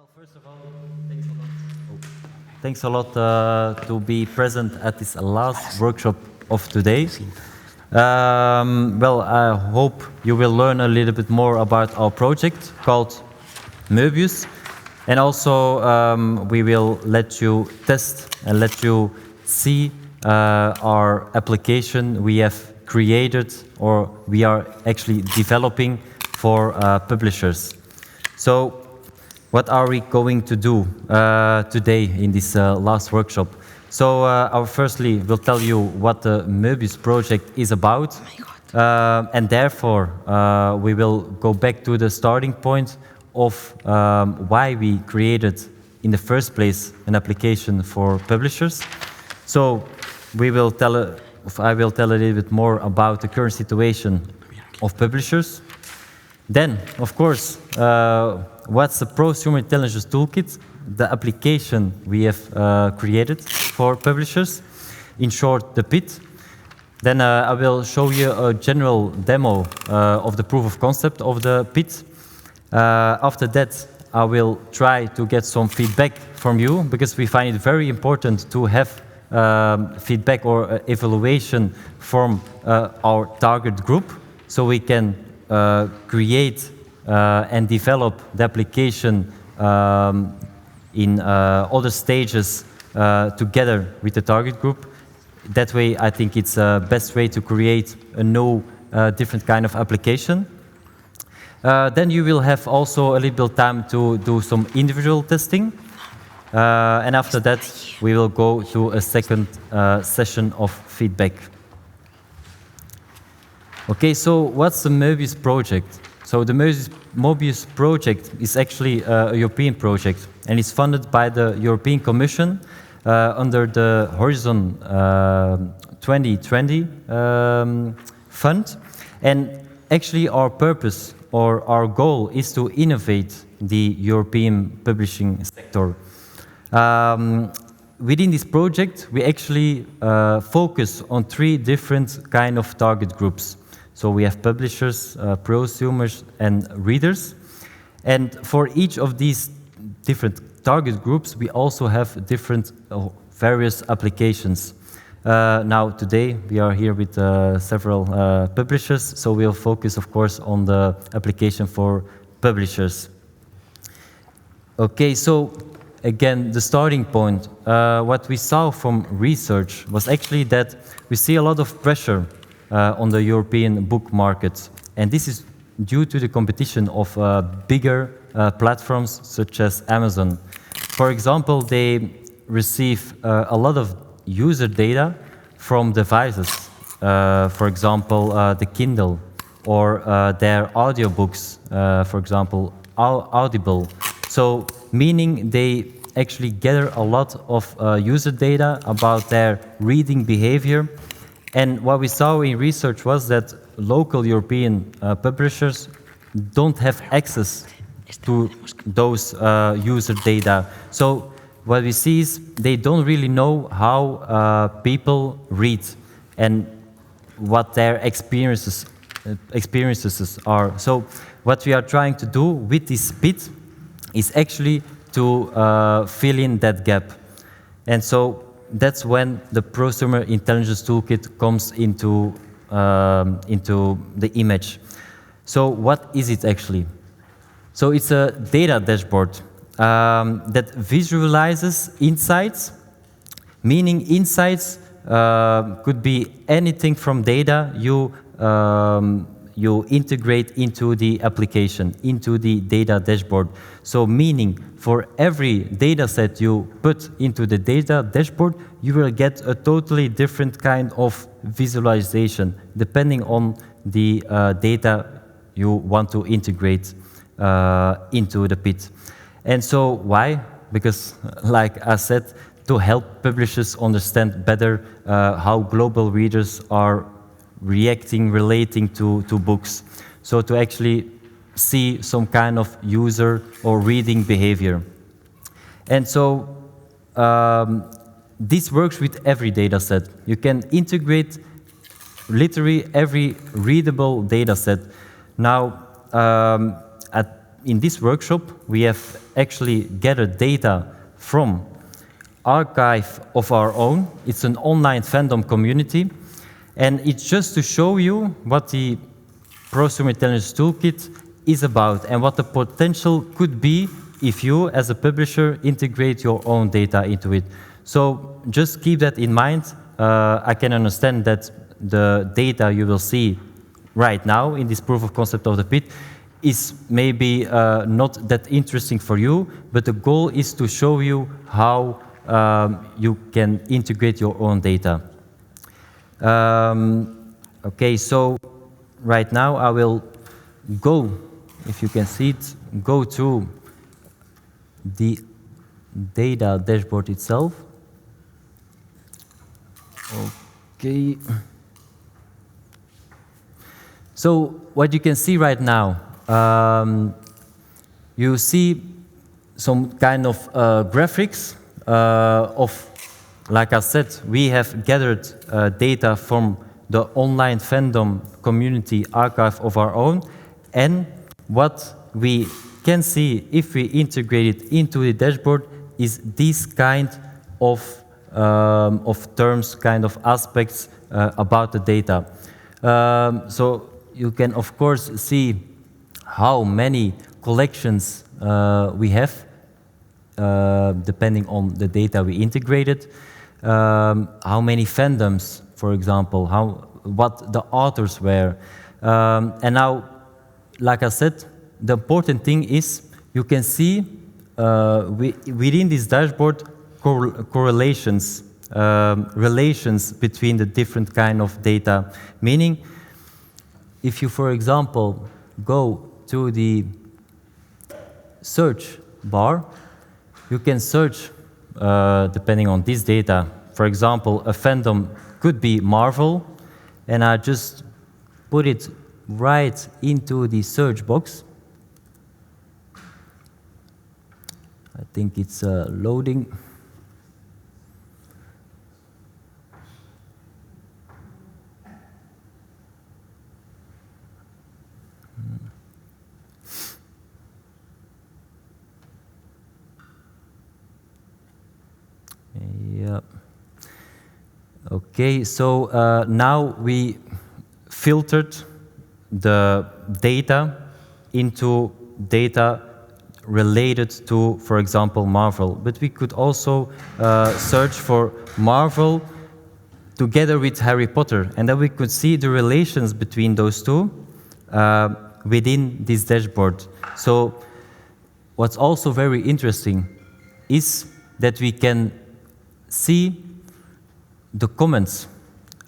Well, first of all, thanks a lot to be present at this last workshop of today. Well, I hope you will learn a little bit more about our project called MOBiDYS. And also, we will let you test and let you see our application we have created or we are actually developing for publishers. So, what are we going to do today in this last workshop? So, firstly, we'll tell you what the MOBiDYS project is about. And therefore, we will go back to the starting point of why we created, in the first place, an application for publishers. So, I will tell a little bit more about the current situation of publishers. Then, of course, what's the Prosumer Intelligence Toolkit, the application we have created for publishers. In short, the PIT. Then I will show you a general demo of the proof of concept of the PIT. After that, I will try to get some feedback from you, because we find it very important to have feedback or evaluation from our target group, so we can create and develop the application in other stages together with the target group. That way, I think it's the best way to create a new, different kind of application. Then you will have also a little bit of time to do some individual testing. And after that, we will go to a second session of feedback. Okay, so what's the MOBiDYS project? So the MOBiDYS project is actually a European project, and it's funded by the European Commission under the Horizon 2020 fund. And actually our purpose or our goal is to innovate the European publishing sector. Within this project, we actually focus on 3 different kind of target groups. So we have publishers, prosumers, and readers. And for each of these different target groups, we also have different various applications. Now, today, we are here with several publishers, so we'll focus, of course, on the application for publishers. Okay, so again, the starting point, what we saw from research was actually that we see a lot of pressure on the European book market. And this is due to the competition of bigger platforms such as Amazon. For example, they receive a lot of user data from devices. For example, the Kindle, or their audiobooks, for example, Audible. So, meaning they actually gather a lot of user data about their reading behavior. And what we saw in research was that local European publishers don't have access to those user data. So what we see is they don't really know how people read and what their experiences are. So what we are trying to do with this PIT is actually to fill in that gap. And so that's when the Prosumer Intelligence Toolkit comes into the image. So what is it actually? So it's a data dashboard that visualizes insights, meaning insights could be anything from data you integrate into the application, into the data dashboard. So meaning for every data set you put into the data dashboard, you will get a totally different kind of visualization depending on the data you want to integrate into the PIT. And so why? Because, like I said, to help publishers understand better how global readers are reacting, relating to books. So to actually see some kind of user or reading behavior. And so this works with every data set. You can integrate literally every readable data set. Now, in this workshop, we have actually gathered data from archive of our own. It's an online fandom community, and it's just to show you what the Prosumer Intelligence Toolkit is about and what the potential could be if you, as a publisher, integrate your own data into it. So just keep that in mind. I can understand that the data you will see right now in this proof of concept of the pit is maybe not that interesting for you, but the goal is to show you how you can integrate your own data. Okay, so right now I will go, if you can see it, go to the data dashboard itself. Okay. So what you can see right now, you see some kind of graphics like I said, we have gathered data from the online fandom community archive of our own, and what we can see if we integrate it into the dashboard is this kind of terms, kind of aspects about the data. So you can of course see how many collections we have, depending on the data we integrated, how many fandoms, for example, what the authors were. And now, like I said, the important thing is you can see within this dashboard correlations, relations between the different kind of data. Meaning, if you, for example, go to the search bar, you can search depending on this data. For example, a fandom could be Marvel, and I just put it right into the search box. I think it's loading. Yeah. Okay, so now we filtered the data into data related to, for example, Marvel. But we could also search for Marvel together with Harry Potter, and then we could see the relations between those two within this dashboard. So what's also very interesting is that we can see the comments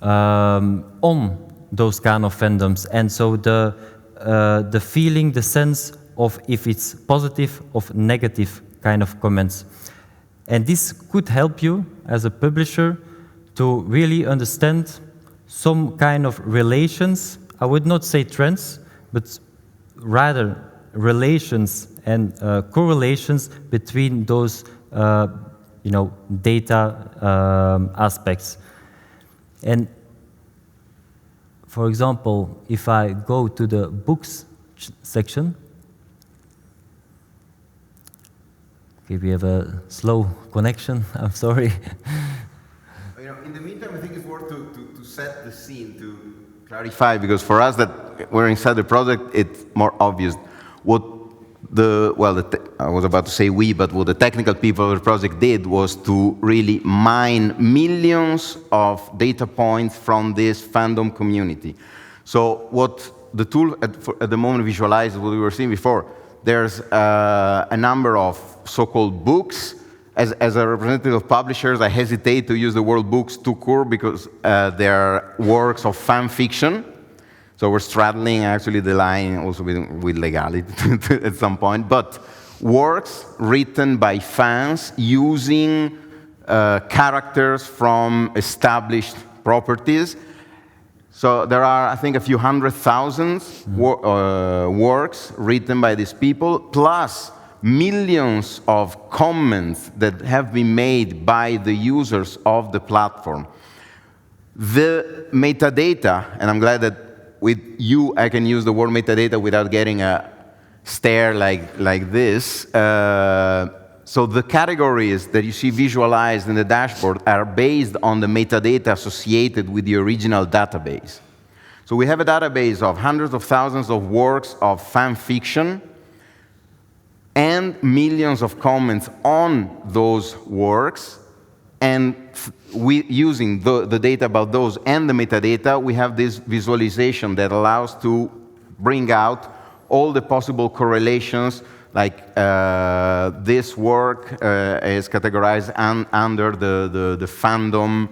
on those kind of fandoms, and so the feeling, the sense of if it's positive or negative kind of comments. And this could help you as a publisher to really understand some kind of relations. I would not say trends, but rather relations and correlations between those data aspects. And for example, if I go to the books section, okay, we have a slow connection, I'm sorry. In the meantime, I think it's worth to set the scene, to clarify, because for us that we're inside the project, it's more obvious. What I was about to say we, but what the technical people of the project did was to really mine millions of data points from this fandom community. So what the tool at the moment visualizes what we were seeing before. There's a number of so-called books. As a representative of publishers, I hesitate to use the word books too court because they're works of fan fiction. So we're straddling actually the line also with legality at some point. But works written by fans using characters from established properties. So there are, I think, a few 100,000 works written by these people, plus millions of comments that have been made by the users of the platform. The metadata, and I'm glad that with you I can use the word metadata without getting a stare like this. So the categories that you see visualized in the dashboard are based on the metadata associated with the original database. So we have a database of hundreds of thousands of works of fan fiction and millions of comments on those works. And using the data about those and the metadata, we have this visualization that allows to bring out all the possible correlations, like this work is categorized under the fandom,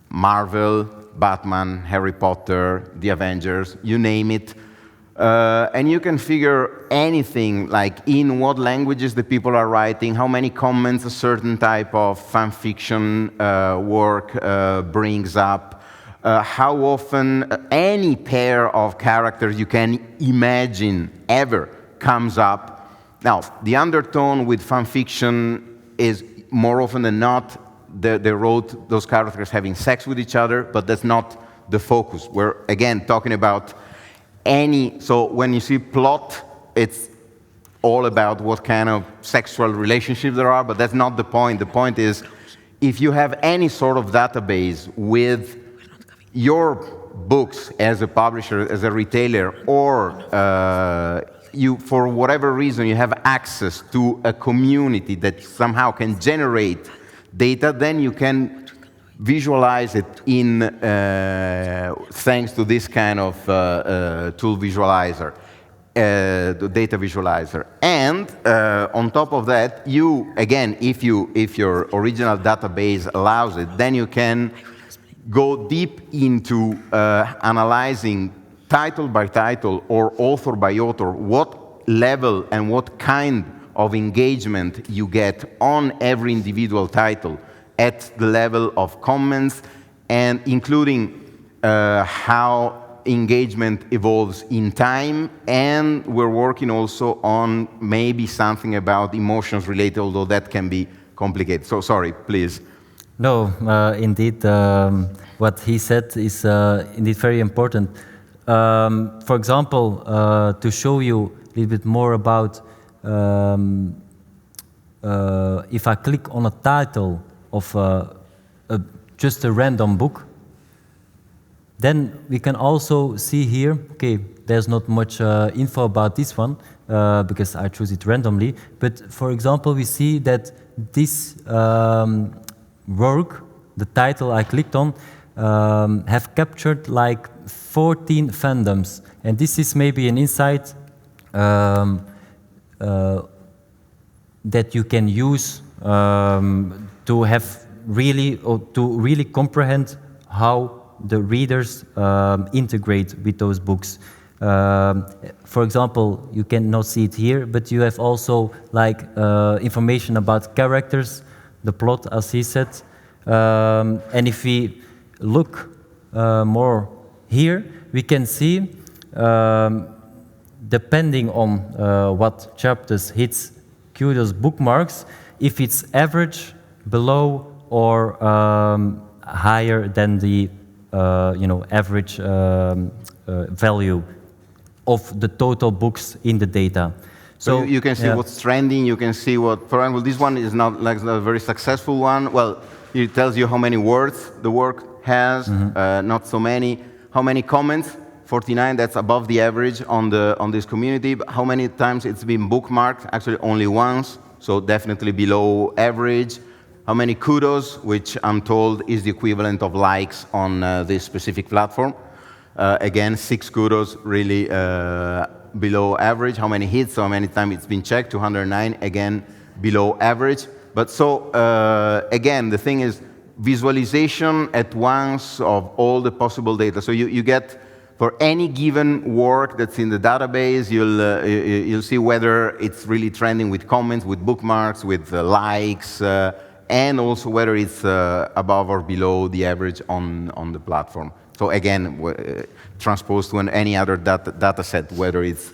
Marvel, Batman, Harry Potter, the Avengers, you name it. And you can figure anything, like in what languages the people are writing, how many comments a certain type of fan fiction work brings up, how often any pair of characters you can imagine ever comes up. Now, the undertone with fan fiction is more often than not, they wrote those characters having sex with each other, but that's not the focus. We're, again, talking about so when you see plot, it's all about what kind of sexual relationships there are, but that's not the point. The point is, if you have any sort of database with your books as a publisher, as a retailer, or you, for whatever reason, you have access to a community that somehow can generate data, then you can visualize it in thanks to this kind of tool visualizer, the data visualizer. And on top of that, you, again, if your original database allows it, then you can go deep into analyzing title by title or author by author, what level and what kind of engagement you get on every individual title, at the level of comments, and including how engagement evolves in time. And we're working also on maybe something about emotions related, although that can be complicated. So sorry, please. No, indeed, what he said is indeed very important. For example, to show you a little bit more about, if I click on a title of just a random book, then we can also see here, okay, there's not much info about this one because I choose it randomly, but for example, we see that this work, the title I clicked on, have captured like 14 fandoms, and this is maybe an insight that you can use to have really, or to really comprehend how the readers integrate with those books. For example, you cannot see it here, but you have also like information about characters, the plot, as he said. And if we look more here, we can see, depending on what chapters hits Kudos bookmarks, if it's average, below, or higher than the average value of the total books in the data. So you can see what's trending. You can see what, for example, this one is not like a very successful one. Well, it tells you how many words the work has, not so many. How many comments? 49. That's above the average on this community. But how many times it's been bookmarked? Actually, only once. So definitely below average. How many kudos, which I'm told is the equivalent of likes on this specific platform. Again, 6 kudos, really below average. How many hits, how many times it's been checked? 209, again, below average. But so, again, the thing is visualization at once of all the possible data. So you get, for any given work that's in the database, you'll see whether it's really trending with comments, with bookmarks, with likes, and also whether it's above or below the average on the platform. So again, transposed to any other data set, whether it's